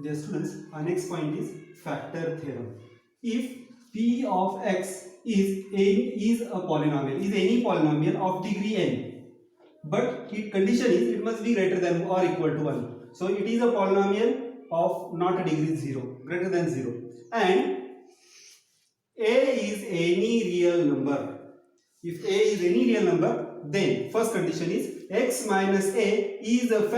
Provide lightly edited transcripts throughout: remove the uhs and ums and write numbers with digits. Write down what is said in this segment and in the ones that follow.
Dear students, our next point is factor theorem. If p of x is a polynomial, is any polynomial of degree n, but its condition is it must be greater than or equal to 1. So it is a polynomial of not a degree 0, greater than 0, and a is any real number. If a is any real number, then first condition is x minus a is a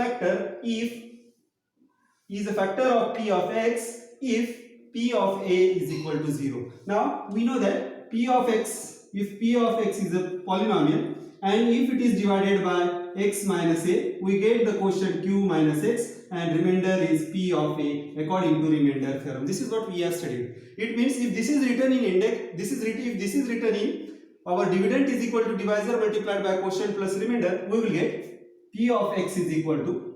factor of p of x if p of a is equal to 0. Now we know that p of x, if p of x is a polynomial and if it is divided by x minus a, we get the quotient q minus x and remainder is p of a according to remainder theorem. This is what we have studied. It means if this is written in index, if this is written in our dividend is equal to divisor multiplied by quotient plus remainder, we will get p of x is equal to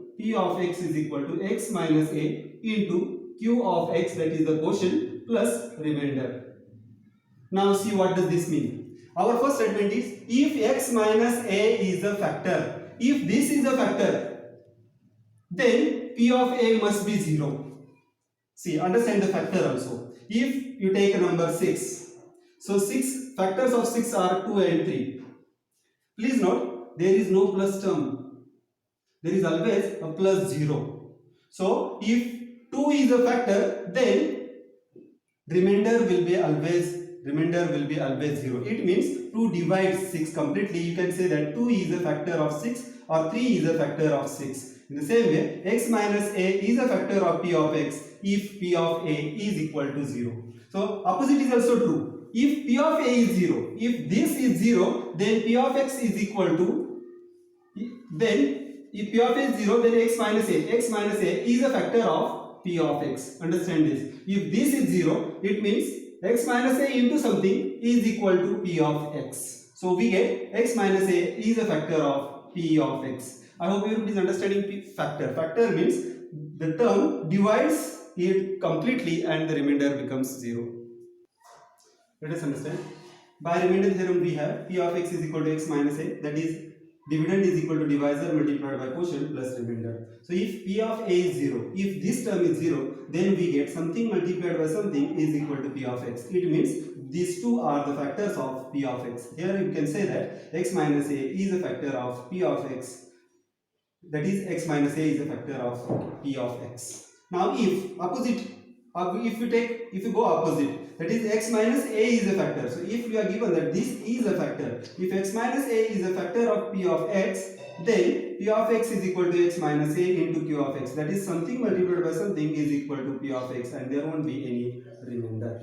x minus a into q of x, that is the quotient, plus remainder. Now see what does this mean. Our first statement is if x minus a is a factor, if this is a factor, then p of a must be 0. See, understand the factor also. If you take a number 6, so 6 factors of 6 are 2 and 3. Please note, there is no plus term. There is always a plus 0. So if 2 is a factor, then remainder will be always 0. It means 2 divides 6 completely. You can say that 2 is a factor of 6 or 3 is a factor of 6. In the same way, x minus a is a factor of p of x if p of a is equal to 0. So opposite is also true. If p of a is 0, if this is 0, then p of x is equal to, if p of a is 0, then x minus a is a factor of p of x. Understand this. If this is 0, it means x minus a into something is equal to p of x. So we get x minus a is a factor of p of x. I hope everybody is understanding factor. Factor means the term divides it completely and the remainder becomes 0. Let us understand. By remainder theorem we have p of x is equal to x minus a, that is dividend is equal to divisor multiplied by quotient plus remainder. So if p of a is 0, if this term is 0, then we get something multiplied by something is equal to p of x. It means these two are the factors of p of x. Here you can say that x minus a is a factor of p of x. That is x minus a is a factor of p of x. Now if you go opposite, that is x minus a is a factor. So if we are given that this is a factor, if x minus a is a factor of p of x, then p of x is equal to x minus a into q of x. That is something multiplied by something is equal to p of x and there won't be any remainder.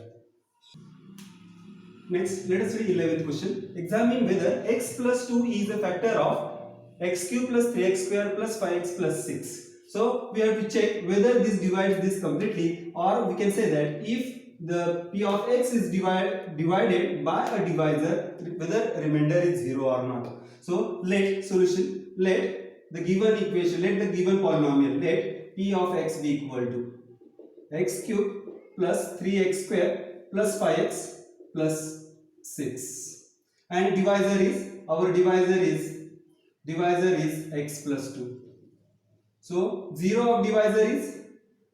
Next, let us read 11th question. Examine whether x plus 2 is a factor of x cube plus 3x square plus 5x plus 6. So we have to check whether this divides this completely, or we can say that if the p of x is divided by a divisor, whether remainder is 0 or not. So let the given equation, let the given polynomial, let p of x be equal to x cube plus 3x square plus 5x plus 6, and divisor is x plus 2. So 0 of divisor is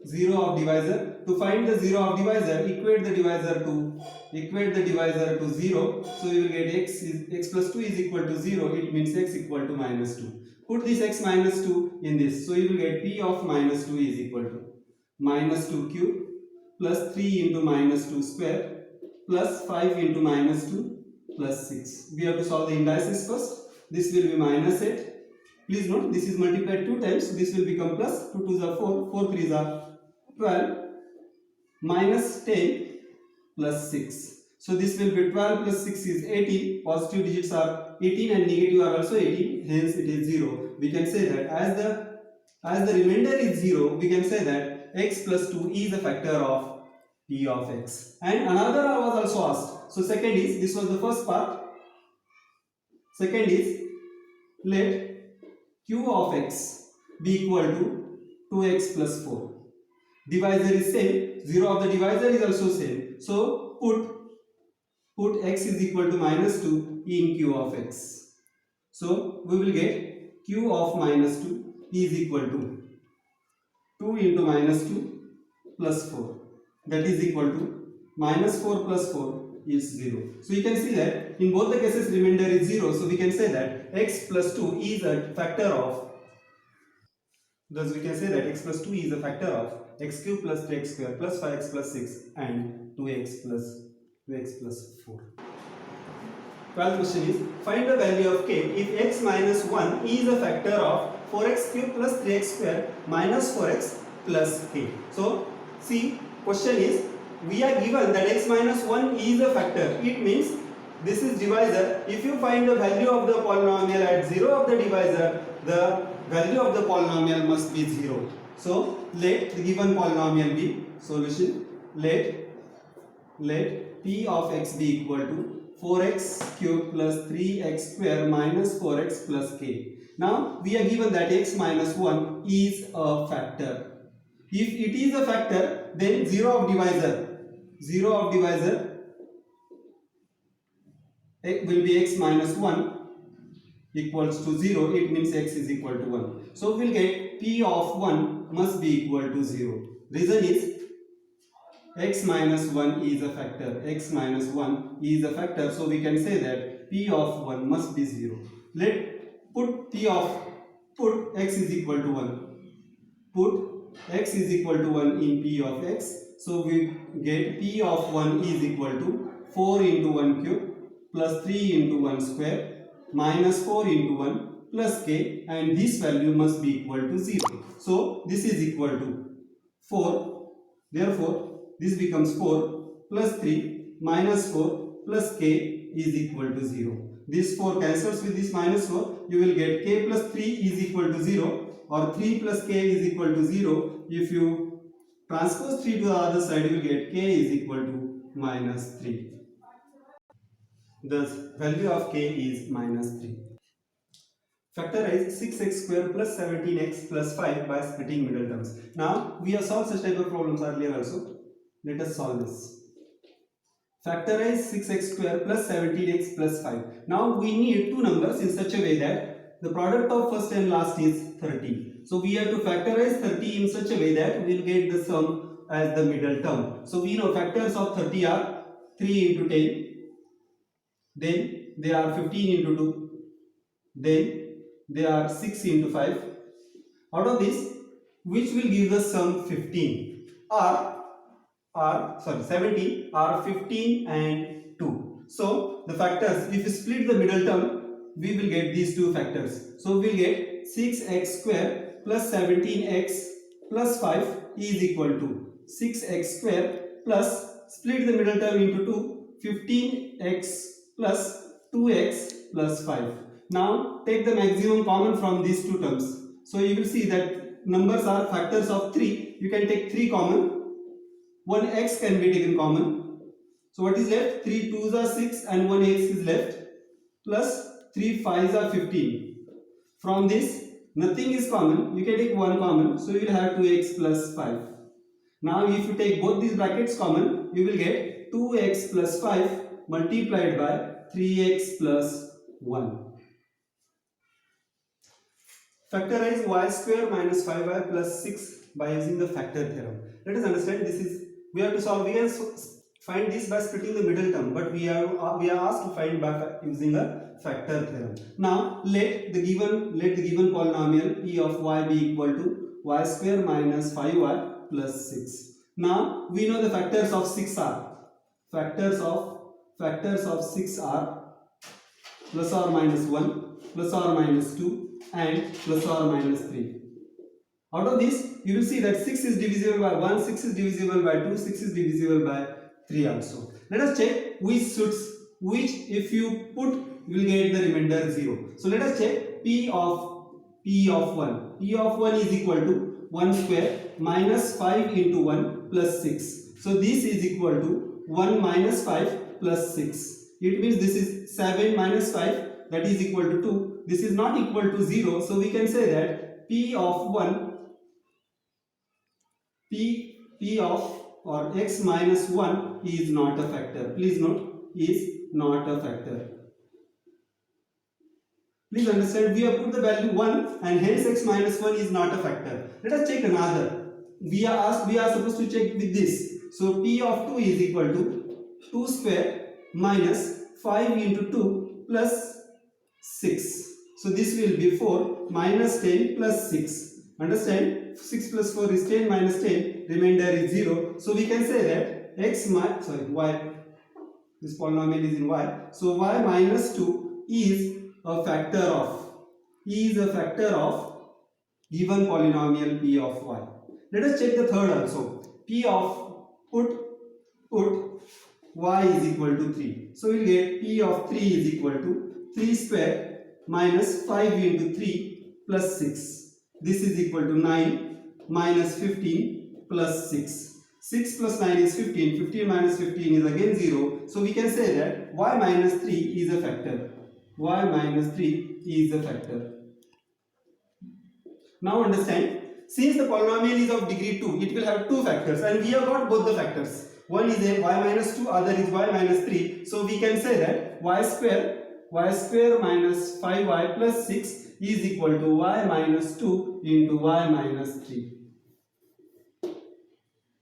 0 of divisor. To find the 0 of divisor, equate the divisor to 0. So you will get x plus 2 is equal to 0. It means x equal to minus 2. Put this x minus 2 in this. So you will get p of minus 2 is equal to minus 2 cube plus 3 into minus 2 square plus 5 into minus 2 plus 6. We have to solve the indices first. This will be minus 8. Please note, this is multiplied 2 times, so this will become plus 2 2s are 4, 4 3s are 12, minus 10 plus 6. So this will be 12 plus 6 is 18, positive digits are 18 and negative are also 18, hence it is 0. We can say that as the remainder is 0, we can say that x plus 2 is a factor of p of x. And another was also asked. So second is, this was the first part. Second is, let q of x be equal to 2x plus 4. Divisor is same, 0 of the divisor is also same. So put x is equal to minus 2 in q of x. So we will get q of minus 2 is equal to 2 into minus 2 plus 4, that is equal to minus 4 plus 4 is 0. So you can see that in both the cases remainder is 0. So we can say that x plus 2 is a factor of, thus we can say that x plus 2 is a factor of x cube plus 3x square plus 5x plus 6 and 2x plus 4. 12th question is, find the value of k if x minus 1 is a factor of 4x cube plus 3x square minus 4x plus k. So see, question is, we are given that x minus 1 is a factor. It means this is divisor. If you find the value of the polynomial at 0 of the divisor, the value of the polynomial must be 0. So let the given polynomial be solution. Let p of x be equal to 4x cube plus 3x square minus 4x plus k. Now we are given that x minus 1 is a factor. If it is a factor, then 0 of divisor it will be x minus 1 equals to 0. It means x is equal to 1. So we will get p of 1 must be equal to 0. Reason is x minus 1 is a factor. X minus 1 is a factor. So we can say that p of 1 must be 0. Put x is equal to 1. Put x is equal to 1 in p of x. So we get p of 1 is equal to 4 into 1 cube plus 3 into 1 square minus 4 into 1 plus k, and this value must be equal to 0. So this is equal to 4. Therefore this becomes 4 plus 3 minus 4 plus k is equal to 0. This 4 cancels with this minus 4. You will get k plus 3 is equal to 0, or 3 plus k is equal to 0. If you transpose 3 to the other side, you will get k is equal to minus 3. Thus value of k is minus 3. Factorize 6x square plus 17x plus 5 by splitting middle terms. Now we have solved such type of problems earlier also. Let us solve this. Factorize 6x square plus 17x plus 5. Now we need two numbers in such a way that the product of first and last is 30. So we have to factorize 30 in such a way that we will get the sum as the middle term. So we know factors of 30 are 3 into 10. Then they are 15 into 2. Then they are 6 into 5. Out of this, which will give the sum 15? 17 are 15 and 2. So the factors, if we split the middle term, we will get these two factors. So we will get 6x square plus 17x plus 5 is equal to 6x square plus, split the middle term into 2, 15x plus 2x plus 5. Now take the maximum common from these two terms. So you will see that numbers are factors of 3. You can take 3 common. 1 x can be taken common. So what is left? 3 2s are 6 and 1 x is left, plus 3 5s are 15. From this nothing is common. You can take 1 common. So you will have 2x plus 5. Now if you take both these brackets common, you will get 2x plus 5 multiplied by 3x plus 1. Factorize y square minus 5y plus 6 by using the factor theorem. Let us understand this is, we have to solve, we can find this by splitting the middle term, but we are asked to find by using a factor theorem. Now let the given polynomial p of y be equal to y square minus 5y plus 6. Now we know the factors of 6 are, factors of 6 are plus or minus 1, plus or minus 2 and plus or minus 3. Out of this, you will see that 6 is divisible by 1, 6 is divisible by 2, 6 is divisible by 3 also. Let us check which if you put, you will get the remainder 0. So let us check p of 1. P of 1 is equal to 1 square minus 5 into 1 plus 6. So this is equal to 1 minus 5 plus 6. It means this is 7 minus 5, that is equal to 2. This is not equal to 0. So we can say that p of 1, p of or x minus 1 is not a factor. Please note, is not a factor. Please understand, we have put the value 1 and hence x minus 1 is not a factor. Let us check another. we are supposed to check with this. So p of 2 is equal to 2 square minus 5 into 2 plus 6. So this will be 4 minus 10 plus 6. Understand? 6 plus 4 is 10 minus 10. Remainder is 0. So we can say that y. This polynomial is in y. So y minus 2 is a factor of given polynomial p of y. Let us check the third also. P of put y is equal to 3. So we'll get p of 3 is equal to 3 square minus 5 into 3 plus 6. This is equal to 9 minus 15 plus 6. 6 plus 9 is 15. 15 minus 15 is again 0. So we can say that y minus 3 is a factor. Y minus 3 is a factor. Now understand, since the polynomial is of degree 2, it will have two factors and we have got both the factors. One is a y minus 2, other is y minus 3. So we can say that y square minus 5y plus 6 is equal to y minus 2 into y minus 3.